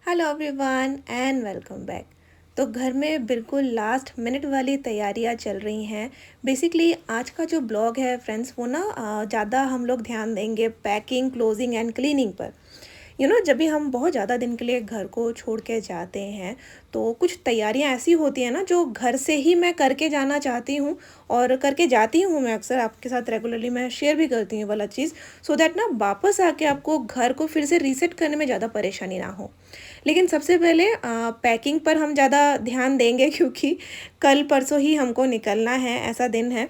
Hello everyone and welcome back. तो घर में बिल्कुल लास्ट मिनट वाली तैयारियां चल रही हैं। बेसिकली आज का जो ब्लॉग है फ्रेंड्स वो ना ज़्यादा हम लोग ध्यान देंगे पैकिंग क्लोजिंग एंड क्लीनिंग पर। जब भी हम बहुत ज़्यादा दिन के लिए घर को छोड़ के जाते हैं तो कुछ तैयारियां ऐसी होती हैं ना जो घर से ही मैं करके जाना चाहती हूँ और करके जाती हूँ। मैं अक्सर आपके साथ रेगुलरली मैं शेयर भी करती हूँ वाला चीज़, सो दैट ना वापस आके आपको घर को फिर से रीसेट करने में ज़्यादा परेशानी ना हो। लेकिन सबसे पहले पैकिंग पर हम ज़्यादा ध्यान देंगे क्योंकि कल परसों ही हमको निकलना है, ऐसा दिन है।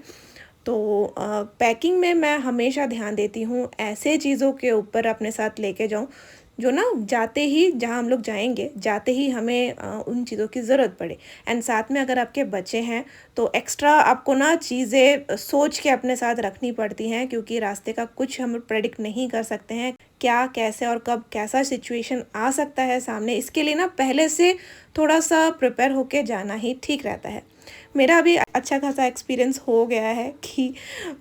तो पैकिंग में मैं हमेशा ध्यान देती हूँ ऐसे चीज़ों के ऊपर अपने साथ लेके जाऊँ जो ना जाते ही जहाँ हम लोग जाएंगे जाते ही हमें उन चीज़ों की ज़रूरत पड़े। एंड साथ में अगर आपके बच्चे हैं तो एक्स्ट्रा आपको ना चीज़ें सोच के अपने साथ रखनी पड़ती हैं, क्योंकि रास्ते का कुछ हम प्रेडिक्ट नहीं कर सकते हैं, क्या कैसे और कब कैसा सिचुएशन आ सकता है सामने। इसके लिए ना पहले से थोड़ा सा प्रिपेयर होके जाना ही ठीक रहता है। मेरा अभी अच्छा खासा एक्सपीरियंस हो गया है कि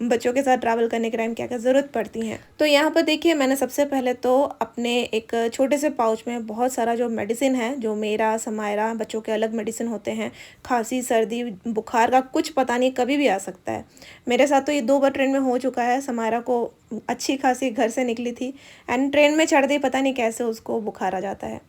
बच्चों के साथ ट्रैवल करने के टाइम क्या क्या ज़रूरत पड़ती हैं। तो यहाँ पर देखिए, मैंने सबसे पहले तो अपने एक छोटे से पाउच में बहुत सारा जो मेडिसिन है, जो मेरा समायरा बच्चों के अलग मेडिसिन होते हैं, खांसी सर्दी बुखार का कुछ पता नहीं कभी भी आ सकता है। मेरे साथ तो ये 2 बार ट्रेन में हो चुका है। समायरा को अच्छी खासी घर से निकली थी एंड ट्रेन में चढ़ते ही पता नहीं कैसे उसको बुखार आ जाता है।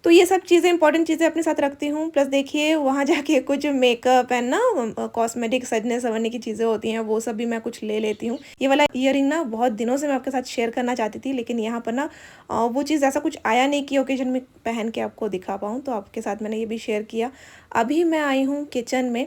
तो ये सब चीज़ें इंपॉर्टेंट चीज़ें अपने साथ रखती हूँ। प्लस देखिए वहाँ जाके कुछ मेकअप एंड ना कॉस्मेटिक सजने संवरने की चीज़ें होती हैं, वो सब भी मैं कुछ ले लेती हूँ। ये वाला ईयरिंग ना बहुत दिनों से मैं आपके साथ शेयर करना चाहती थी, लेकिन यहाँ पर ना वो चीज़ ऐसा कुछ आया नहीं कि ओकेजन में पहन के आपको दिखा पाऊँ, तो आपके साथ मैंने ये भी शेयर किया। अभी मैं आई हूँ किचन में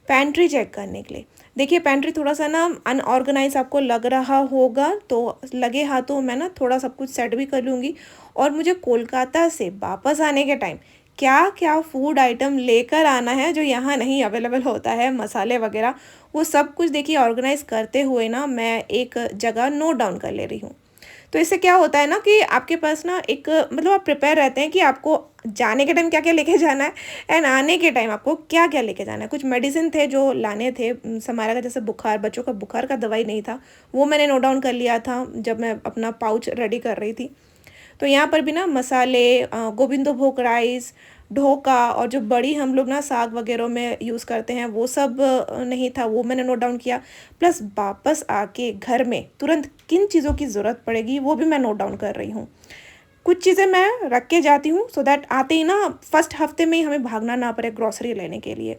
पैंट्री चेक करने के लिए। देखिए पैंट्री थोड़ा सा ना अनऑर्गेनाइज आपको लग रहा होगा, तो लगे हाथों मैं ना थोड़ा सब कुछ सेट भी कर लूँगी। और मुझे कोलकाता से वापस आने के टाइम क्या क्या फूड आइटम लेकर आना है जो यहाँ नहीं अवेलेबल होता है, मसाले वगैरह, वो सब कुछ देखिए ऑर्गेनाइज करते हुए ना मैं एक जगह नोट डाउन कर ले रही हूँ। तो इससे क्या होता है ना कि आपके पास ना एक मतलब आप प्रिपेयर रहते हैं कि आपको जाने के टाइम क्या क्या लेके जाना है एंड आने के टाइम आपको क्या क्या लेके जाना है। कुछ मेडिसिन थे जो लाने थे समारा का, जैसे बुखार, बच्चों का बुखार का दवाई नहीं था, वो मैंने नोट डाउन कर लिया था जब मैं अपना पाउच रेडी कर रही थी। तो यहाँ पर भी ना मसाले, गोविंदो भोग राइस, ढोका और जो बड़ी हम लोग ना साग वगैरह में यूज़ करते हैं वो सब नहीं था, वो मैंने नोट डाउन किया। प्लस वापस आके घर में तुरंत किन चीज़ों की ज़रूरत पड़ेगी वो भी मैं नोट डाउन कर रही हूँ। कुछ चीज़ें मैं रख के जाती हूँ सो दैट आते ही ना फर्स्ट हफ्ते में ही हमें भागना ना पड़े ग्रॉसरी लेने के लिए।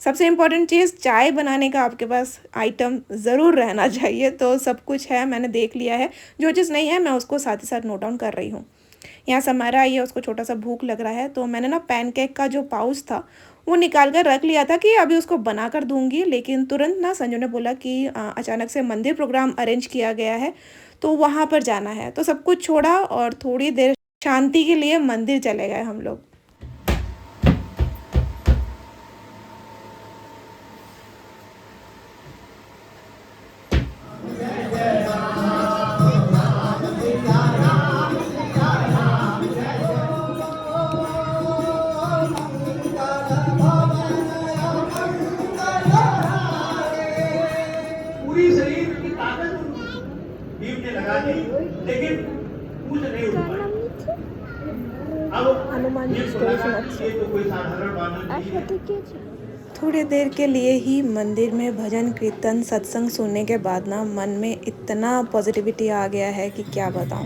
सबसे इम्पोर्टेंट चीज़, चाय बनाने का आपके पास आइटम ज़रूर रहना चाहिए। तो सब कुछ है, मैंने देख लिया है। जो चीज़ नहीं है मैं उसको साथ ही साथ नोट डाउन कर रही हूँ। यहाँ समारा आई है, उसको छोटा सा भूख लग रहा है, तो मैंने ना पैनकेक का जो पाउच था वो निकाल कर रख लिया था कि अभी उसको बना कर दूंगी। लेकिन तुरंत ना संजू ने बोला कि अचानक से मंदिर प्रोग्राम अरेंज किया गया है तो वहाँ पर जाना है, तो सब कुछ छोड़ा और थोड़ी देर शांति के लिए मंदिर चले गए हम लोग। पूरी शरीर की ताकत भीम ने लगा दी, लेकिन पूछ नहीं उठ पाई। अब हनुमान जी भीम को लगा कि ये तो कोई साधारण मानव नहीं है। थोड़ी देर के लिए ही मंदिर में भजन कीर्तन सत्संग सुनने के बाद ना मन में इतना पॉजिटिविटी आ गया है कि क्या बताऊं।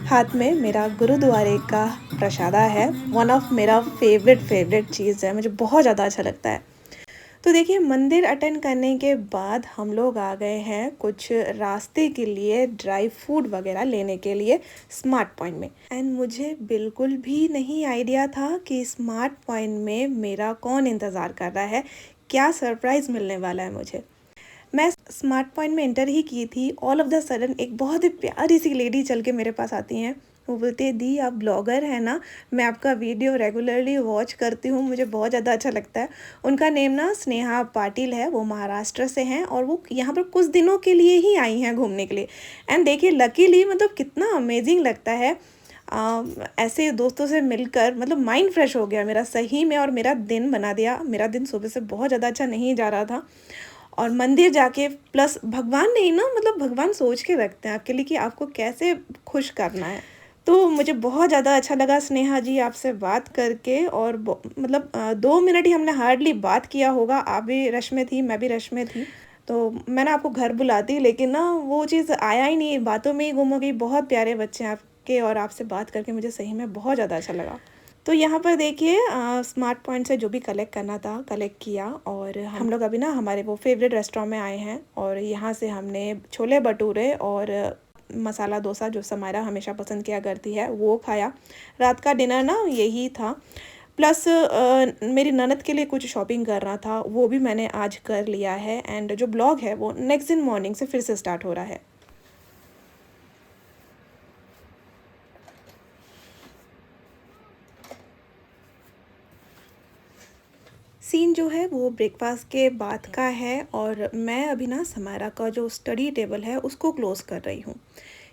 हाथ में मेरा गुरुद्वारे का प्रसादा है, वन ऑफ मेरा फेवरेट चीज़ है, मुझे बहुत ज़्यादा अच्छा लगता है। तो देखिए मंदिर अटेंड करने के बाद हम लोग आ गए हैं कुछ रास्ते के लिए ड्राई फ्रूट वगैरह लेने के लिए स्मार्ट पॉइंट में। एंड मुझे बिल्कुल भी नहीं आइडिया था कि स्मार्ट पॉइंट में मेरा कौन इंतज़ार कर रहा है, क्या सरप्राइज़ मिलने वाला है मुझे। मैं स्मार्ट पॉइंट में एंटर ही की थी, ऑल ऑफ द सडन एक बहुत ही प्यारी सी लेडी चल के मेरे पास आती हैं। वो बोलती है, दी आप ब्लॉगर हैं ना, मैं आपका वीडियो रेगुलरली वॉच करती हूँ, मुझे बहुत ज़्यादा अच्छा लगता है। उनका नेम ना स्नेहा पाटिल है, वो महाराष्ट्र से हैं और वो यहाँ पर कुछ दिनों के लिए ही आई हैं घूमने के लिए। एंड देखिए लकीली मतलब कितना अमेजिंग लगता है ऐसे दोस्तों से मिलकर, मतलब माइंड फ्रेश हो गया मेरा सही में और मेरा दिन बना दिया। मेरा दिन सुबह से बहुत ज़्यादा अच्छा नहीं जा रहा था और मंदिर जाके प्लस भगवान नहीं ना, मतलब भगवान सोच के रखते हैं आपके लिए कि आपको कैसे खुश करना है। तो मुझे बहुत ज़्यादा अच्छा लगा स्नेहा जी आपसे बात करके, और मतलब 2 मिनट ही हमने हार्डली बात किया होगा। आप भी रश में थी, मैं भी रश में थी। तो मैंने आपको घर बुलाती, लेकिन ना वो चीज़ आया ही नहीं, बातों में ही गुम हो गई। बहुत प्यारे बच्चे हैं आपके, और आपसे बात करके मुझे सही में बहुत ज़्यादा अच्छा लगा। तो यहाँ पर देखिए स्मार्ट पॉइंट से जो भी कलेक्ट करना था कलेक्ट किया, और हम लोग अभी ना हमारे वो फेवरेट रेस्टोरेंट में आए हैं, और यहाँ से हमने छोले भटूरे और मसाला डोसा, जो समायरा हमेशा पसंद किया करती है, वो खाया। रात का डिनर ना यही था। प्लस मेरी ननद के लिए कुछ शॉपिंग करना था, वो भी मैंने आज कर लिया है। एंड जो ब्लॉग है वो नेक्स्ट दिन मॉर्निंग से फिर से स्टार्ट हो रहा है। सीन जो है वो ब्रेकफास्ट के बाद का है, और मैं अभी ना समायरा का जो स्टडी टेबल है उसको क्लोज़ कर रही हूँ,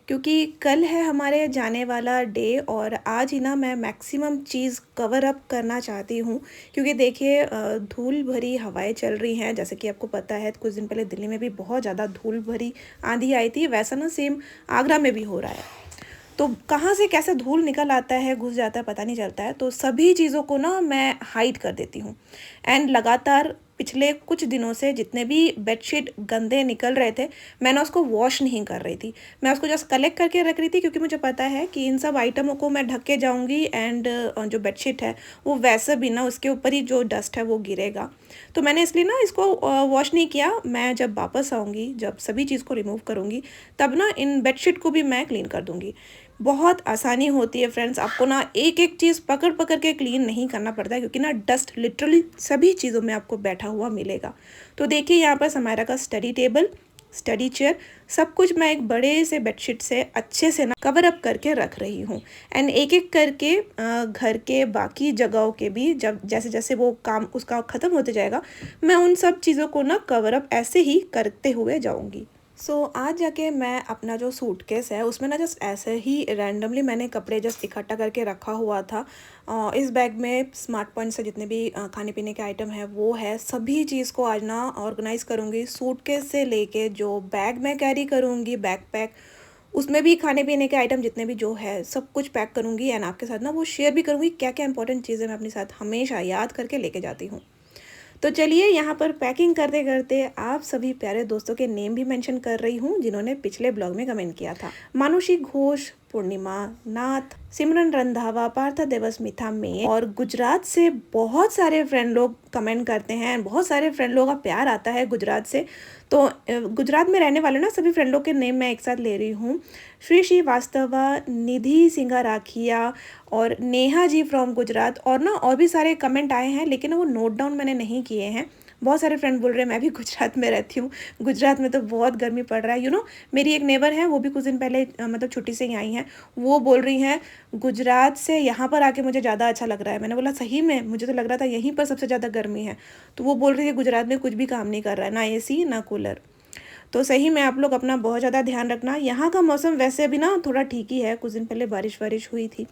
क्योंकि कल है हमारे जाने वाला डे, और आज ही ना मैं मैक्सिमम चीज़ कवर अप करना चाहती हूँ। क्योंकि देखिए धूल भरी हवाएं चल रही हैं, जैसे कि आपको पता है कुछ दिन पहले दिल्ली में भी बहुत ज़्यादा धूल भरी आंधी आई थी, वैसा ना सेम आगरा में भी हो रहा है। तो कहाँ से कैसे धूल निकल आता है, घुस जाता है, पता नहीं चलता है। तो सभी चीज़ों को ना मैं हाइड कर देती हूँ। एंड लगातार पिछले कुछ दिनों से जितने भी बेडशीट गंदे निकल रहे थे, मैं ना उसको वॉश नहीं कर रही थी। मैं उसको जस्ट कलेक्ट करके रख रही थी, क्योंकि मुझे पता है कि इन सब आइटमों को मैं ढक के जाऊँगी, एंड जो बेडशीट है वो वैसे भी ना उसके ऊपर ही जो डस्ट है वो गिरेगा। तो मैंने इसलिए ना इसको वॉश नहीं किया। मैं जब वापस आऊँगी, जब सभी चीज़ को रिमूव करूँगी, तब ना इन बेडशीट को भी मैं क्लीन कर दूँगी। बहुत आसानी होती है फ्रेंड्स, आपको ना एक एक चीज़ पकड़ पकड़ के क्लीन नहीं करना पड़ता है, क्योंकि ना डस्ट लिटरली सभी चीज़ों में आपको बैठा हुआ मिलेगा। तो देखिए यहाँ पर समायरा का स्टडी टेबल, स्टडी चेयर, सब कुछ मैं एक बड़े से बेडशीट से अच्छे से ना कवर अप करके रख रही हूँ। एंड एक एक करके घर के बाकी जगहों के भी, जब जैसे जैसे वो काम उसका ख़त्म होते जाएगा, मैं उन सब चीज़ों को ना कवर अप ऐसे ही करते हुए जाऊँगी। आज जाके मैं अपना जो सूटकेस है उसमें ना जस्ट ऐसे ही रैंडमली मैंने कपड़े जस्ट इकट्ठा करके रखा हुआ था। इस बैग में स्मार्ट पॉइंट से जितने भी खाने पीने के आइटम है वो है, सभी चीज़ को आज ना ऑर्गेनाइज़ करूँगी। सूटकेस से लेके जो बैग में कैरी करूँगी, बैकपैक, उसमें भी खाने पीने के आइटम जितने भी जो है सब कुछ पैक करूँगी, एंड आपके साथ ना वो शेयर भी करूँगी क्या क्या इंपॉर्टेंट चीज़ें मैं अपने साथ हमेशा याद करके लेके जाती हूँ। तो चलिए यहाँ पर पैकिंग करते करते आप सभी प्यारे दोस्तों के नेम भी मेंशन कर रही हूँ, जिन्होंने पिछले ब्लॉग में कमेंट किया था। मानुषी घोष, पूर्णिमा नाथ, सिमरन रंधावा, पार्था देवस्मिता में, और गुजरात से बहुत सारे फ्रेंड लोग कमेंट करते हैं। बहुत सारे फ्रेंड लोगों का प्यार आता है गुजरात से। तो गुजरात में रहने वाले ना सभी फ्रेंड लोग के नेम मैं एक साथ ले रही हूँ। श्री श्रीवास्तवा, निधि सिंघा राखिया, और नेहा जी फ्रॉम गुजरात, और ना और भी सारे कमेंट आए हैं, लेकिन वो नोट डाउन मैंने नहीं किए हैं। बहुत सारे फ्रेंड बोल रहे हैं मैं भी गुजरात में रहती हूँ, गुजरात में तो बहुत गर्मी पड़ रहा है। मेरी एक नेबर है, वो भी कुछ दिन पहले मतलब छुट्टी से ही आई हैं। वो बोल रही हैं गुजरात से यहाँ पर आके मुझे ज़्यादा अच्छा लग रहा है। मैंने बोला सही में, मुझे तो लग रहा था यहीं पर सबसे ज़्यादा गर्मी है। तो वो बोल रही है गुजरात में कुछ भी काम नहीं कर रहा है, ना एसी ना कूलर। तो सही में आप लोग अपना बहुत ज़्यादा ध्यान रखना। यहाँ का मौसम वैसे भी ना थोड़ा ठीक ही है, कुछ दिन पहले बारिश वारिश हुई थी।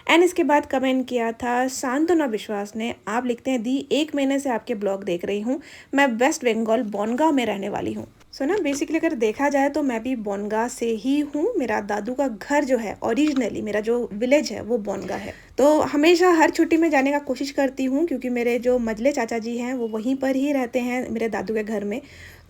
एंड इसके बाद कमेंट किया था शांतना विश्वास ने। आप लिखते हैं दी 1 महीने से आपके ब्लॉग देख रही हूँ, मैं वेस्ट बंगाल बोनगा में रहने वाली हूँ। ना बेसिकली अगर देखा जाए तो मैं भी बोनगा से ही हूँ। मेरा दादू का घर जो है, ओरिजिनली मेरा जो विलेज है वो बोनगा है। तो हमेशा हर छुट्टी में जाने का कोशिश करती हूँ, क्योंकि मेरे जो मजले चाचा जी हैं वो वहीं पर ही रहते हैं मेरे दादू के घर में।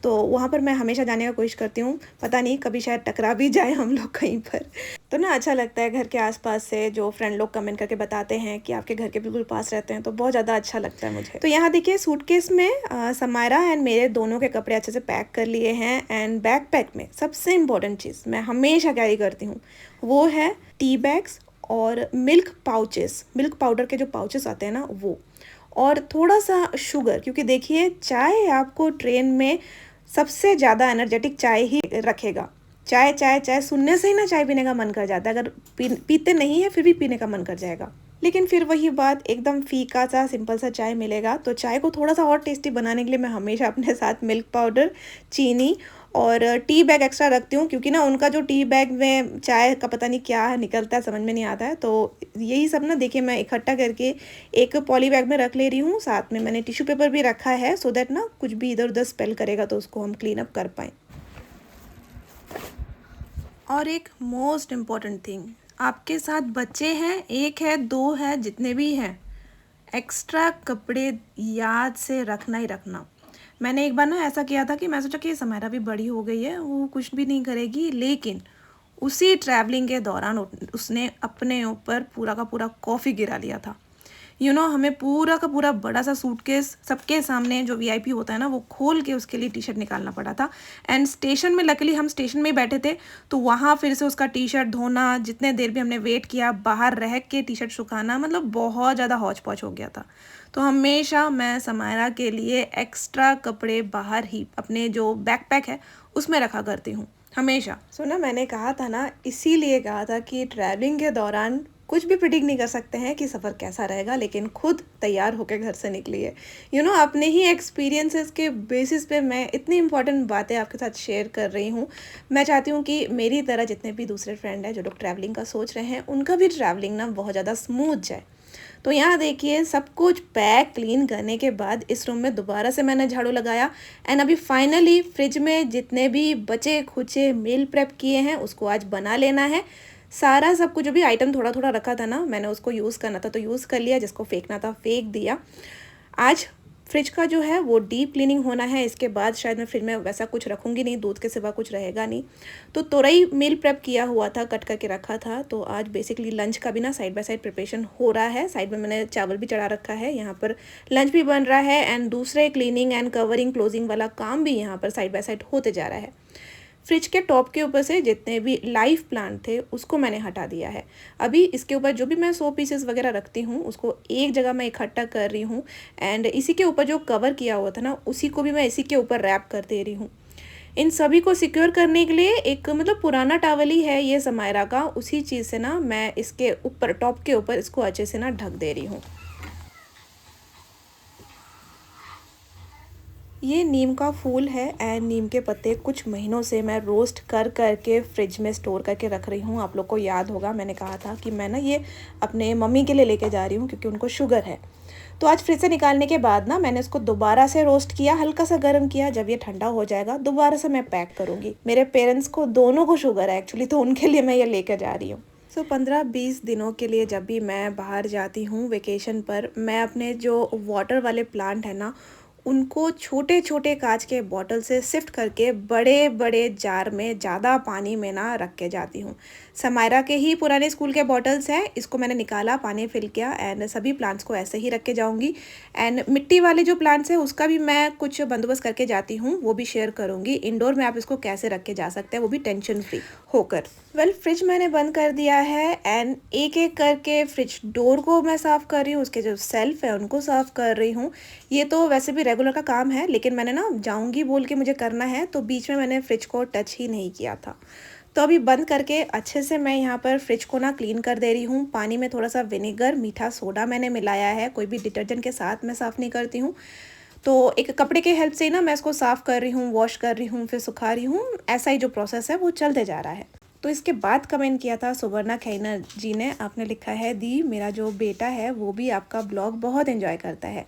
तो वहाँ पर मैं हमेशा जाने का कोशिश करती हूँ। पता नहीं कभी शायद टकरा भी जाए हम लोग कहीं पर। तो ना अच्छा लगता है घर के आसपास से जो फ्रेंड लोग कमेंट करके बताते हैं कि आपके घर के बिल्कुल पास रहते हैं, तो बहुत ज़्यादा अच्छा लगता है मुझे। तो यहाँ देखिए सूटकेस में समायरा एंड मेरे दोनों के कपड़े अच्छे से पैक कर लिए हैं। एंड बैकपैक में सबसे इम्पोर्टेंट चीज़ मैं हमेशा कैरी करती हूँ, वो है टी बैग्स और मिल्क पाउचेस, मिल्क पाउडर के जो पाउचेस आते हैं ना वो, और थोड़ा सा शुगर। क्योंकि देखिए चाय आपको ट्रेन में सबसे ज़्यादा एनर्जेटिक चाय ही रखेगा। चाय चाय चाय सुनने से ही ना चाय पीने का मन कर जाता है। अगर पीते नहीं है फिर भी पीने का मन कर जाएगा। लेकिन फिर वही बात, एकदम फीका सा सिंपल सा चाय मिलेगा। तो चाय को थोड़ा सा और टेस्टी बनाने के लिए मैं हमेशा अपने साथ मिल्क पाउडर, चीनी और टी बैग एक्स्ट्रा रखती हूँ, क्योंकि ना उनका जो टी बैग में चाय का पता नहीं क्या निकलता है, समझ में नहीं आता है। तो यही सब ना देखिए मैं इकट्ठा करके एक पॉली बैग में रख ले रही हूँ। साथ में मैंने टिश्यू पेपर भी रखा है, सो दैट ना कुछ भी इधर उधर स्पेल करेगा तो उसको हम क्लीन अप कर पाएँ। और एक मोस्ट इम्पॉर्टेंट थिंग, आपके साथ बच्चे हैं, 1 है, 2 है, जितने भी हैं, एक्स्ट्रा कपड़े याद से रखना ही रखना। मैंने एक बार ना ऐसा किया था कि मैं सोचा कि समायरा भी बड़ी हो गई है, वो कुछ भी नहीं करेगी, लेकिन उसी ट्रैवलिंग के दौरान उसने अपने ऊपर पूरा का पूरा कॉफ़ी गिरा लिया था। हमें पूरा का पूरा बड़ा सा सूटकेस सबके सामने, जो वीआईपी होता है ना, वो खोल के उसके लिए टी शर्ट निकालना पड़ा था। एंड स्टेशन में, लकीली हम स्टेशन में ही बैठे थे, तो वहाँ फिर से उसका टी शर्ट धोना, जितने देर भी हमने वेट किया, बाहर रह के टी शर्ट सुखाना, मतलब बहुत ज़्यादा हौच पौच हो गया था। तो हमेशा मैं समायरा के लिए एक्स्ट्रा कपड़े बाहर ही अपने जो बैकपैक है उसमें रखा करती हूँ, हमेशा। ना मैंने कहा था ना, इसीलिए कहा था कि ट्रैवलिंग के दौरान कुछ भी प्रिडिक्ट नहीं कर सकते हैं कि सफ़र कैसा रहेगा, लेकिन खुद तैयार होकर घर से निकलिए। अपने ही एक्सपीरियंसेस के बेसिस पे मैं इतनी इंपॉर्टेंट बातें आपके साथ शेयर कर रही हूँ। मैं चाहती हूँ कि मेरी तरह जितने भी दूसरे फ्रेंड हैं जो लोग ट्रैवलिंग का सोच रहे हैं, उनका भी ट्रैवलिंग ना बहुत ज़्यादा स्मूथ जाए। तो यहाँ देखिए, सब कुछ पैक क्लीन करने के बाद इस रूम में दोबारा से मैंने झाड़ू लगाया। एंड अभी फाइनली फ्रिज में जितने भी बचे खुचे मील प्रेप किए हैं उसको आज बना लेना है। सारा सब कुछ जो भी आइटम थोड़ा थोड़ा रखा था ना, मैंने उसको यूज़ करना था तो यूज़ कर लिया, जिसको फेंकना था फेंक दिया। आज फ्रिज का जो है वो डीप क्लीनिंग होना है। इसके बाद शायद मैं फ्रिज में वैसा कुछ रखूँगी नहीं, दूध के सिवा कुछ रहेगा नहीं। तो तुरई मील प्रेप किया हुआ था, कट करके रखा था। तो आज बेसिकली लंच का भी ना साइड बाय साइड प्रिपरेशन हो रहा है। साइड में मैंने चावल भी चढ़ा रखा है, यहाँ पर लंच भी बन रहा है एंड दूसरे क्लीनिंग एंड कवरिंग क्लोजिंग वाला काम भी यहाँ पर साइड बाय साइड होते जा रहा है। फ्रिज के टॉप के ऊपर से जितने भी लाइव प्लांट थे उसको मैंने हटा दिया है। अभी इसके ऊपर जो भी मैं 100 पीसेस वगैरह रखती हूँ उसको एक जगह मैं इकट्ठा कर रही हूँ। एंड इसी के ऊपर जो कवर किया हुआ था ना, उसी को भी मैं इसी के ऊपर रैप कर दे रही हूँ। इन सभी को सिक्योर करने के लिए एक मतलब पुराना टावल ही है ये समायरा का, उसी चीज़ से ना मैं इसके ऊपर टॉप के ऊपर इसको अच्छे से ना ढक दे रही हूँ। ये नीम का फूल है एंड नीम के पत्ते कुछ महीनों से मैं रोस्ट कर करके फ्रिज में स्टोर करके रख रही हूँ। आप लोग को याद होगा मैंने कहा था कि मैं ना ये अपने मम्मी के लिए लेके जा रही हूँ क्योंकि उनको शुगर है। तो आज फ्रिज से निकालने के बाद ना मैंने इसको दोबारा से रोस्ट किया, हल्का सा गर्म किया। जब ये ठंडा हो जाएगा दोबारा से मैं पैक करूँगी। मेरे पेरेंट्स को दोनों को शुगर है एक्चुअली, तो उनके लिए मैं ये लेकर जा रही हूँ। 15-20 दिनों के लिए जब भी मैं बाहर जाती हूँ वेकेशन पर, मैं अपने जो वाटर वाले प्लांट है ना, उनको छोटे छोटे कांच के बॉटल से शिफ्ट करके बड़े बड़े जार में ज़्यादा पानी में ना रख के जाती हूँ। समायरा के ही पुराने स्कूल के बॉटल्स हैं, इसको मैंने निकाला, पानी फिल किया एंड सभी प्लांट्स को ऐसे ही रख के जाऊँगी। एंड मिट्टी वाले जो प्लांट्स हैं उसका भी मैं कुछ बंदोबस्त करके जाती हूँ, वो भी शेयर करूँगी। इंडोर में आप इसको कैसे रख के जा सकते हैं वो भी टेंशन फ्री होकर। फ्रिज मैंने बंद कर दिया है एंड एक एक करके फ्रिज डोर को मैं साफ़ कर रही हूँ, उसके जो सेल्फ है उनको साफ़ कर रही हूँ। ये तो वैसे भी रेगुलर का काम है, लेकिन मैंने ना जाऊँगी बोल के मुझे करना है, तो बीच में मैंने फ्रिज को टच ही नहीं किया था। तो अभी बंद करके अच्छे से मैं यहाँ पर फ्रिज को ना क्लीन कर दे रही हूँ। पानी में थोड़ा सा विनेगर, मीठा सोडा मैंने मिलाया है, कोई भी डिटर्जेंट के साथ मैं साफ़ नहीं करती हूँ। तो एक कपड़े के हेल्प से ही ना मैं इसको साफ़ कर रही हूँ, वॉश कर रही हूँ, फिर सुखा रही हूँ। ऐसा ही जो प्रोसेस है वो चलते जा रहा है। तो इसके बाद कमेंट किया था सुवर्णा खैना जी ने, आपने लिखा है दी मेरा जो बेटा है वो भी आपका ब्लॉग बहुत एंजॉय करता है,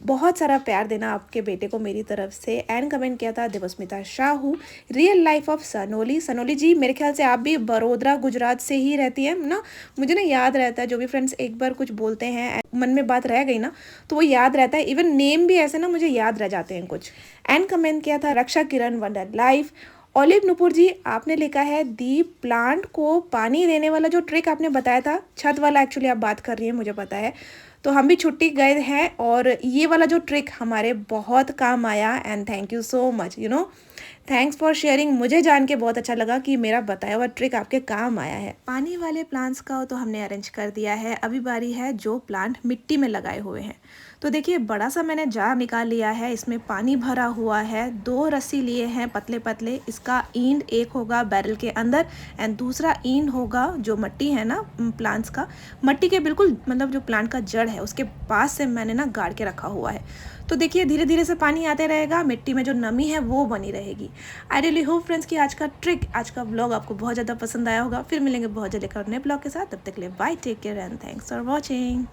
बहुत सारा प्यार देना आपके बेटे को मेरी तरफ से। एंड कमेंट किया था Devasmita Sahu, real life of Sanoli. Sanoli ji मेरे ख्याल से आप भी बड़ोदरा गुजरात से ही रहती हैं ना, मुझे ना याद रहता है। जो भी फ्रेंड्स एक बार कुछ बोलते हैं मन में बात रह गई ना तो वो याद रहता है, इवन नेम भी ऐसे ना मुझे याद रह जाते हैं कुछ। एंड कमेंट किया था रक्षा किरण वंडर लाइफ। ओलिव नुपुर जी आपने लिखा है दी प्लांट को पानी देने वाला जो ट्रिक आपने बताया था, छत वाला एक्चुअली आप बात कर रही हैं मुझे पता है। तो हम भी छुट्टी गए हैं और ये वाला जो ट्रिक हमारे बहुत काम आया and thank you so much, thanks for sharing. मुझे जान के बहुत अच्छा लगा कि मेरा बताया हुआ ट्रिक आपके काम आया है। पानी वाले प्लांट्स का तो हमने अरेंज कर दिया है, अभी बारी है जो प्लांट मिट्टी में लगाए हुए हैं। तो देखिए बड़ा सा मैंने जार निकाल लिया है, इसमें पानी भरा हुआ है, 2 रस्सी लिए हैं पतले पतले। इसका ईंड एक होगा बैरल के अंदर एंड दूसरा ईंड होगा जो मट्टी है ना प्लांट्स का, मट्टी के बिल्कुल मतलब जो प्लांट का जड़ है उसके पास से मैंने ना गाड़ के रखा हुआ है। तो देखिए धीरे धीरे से पानी आते रहेगा, मिट्टी में जो नमी है वो बनी रहेगी। आई रियली होप फ्रेंड्स कि आज का ट्रिक, आज का ब्लॉग आपको बहुत ज़्यादा पसंद आया होगा। फिर मिलेंगे बहुत जल्द एक और नए ब्लॉग के साथ, तब तक के लिए bye, take care and thanks for watching.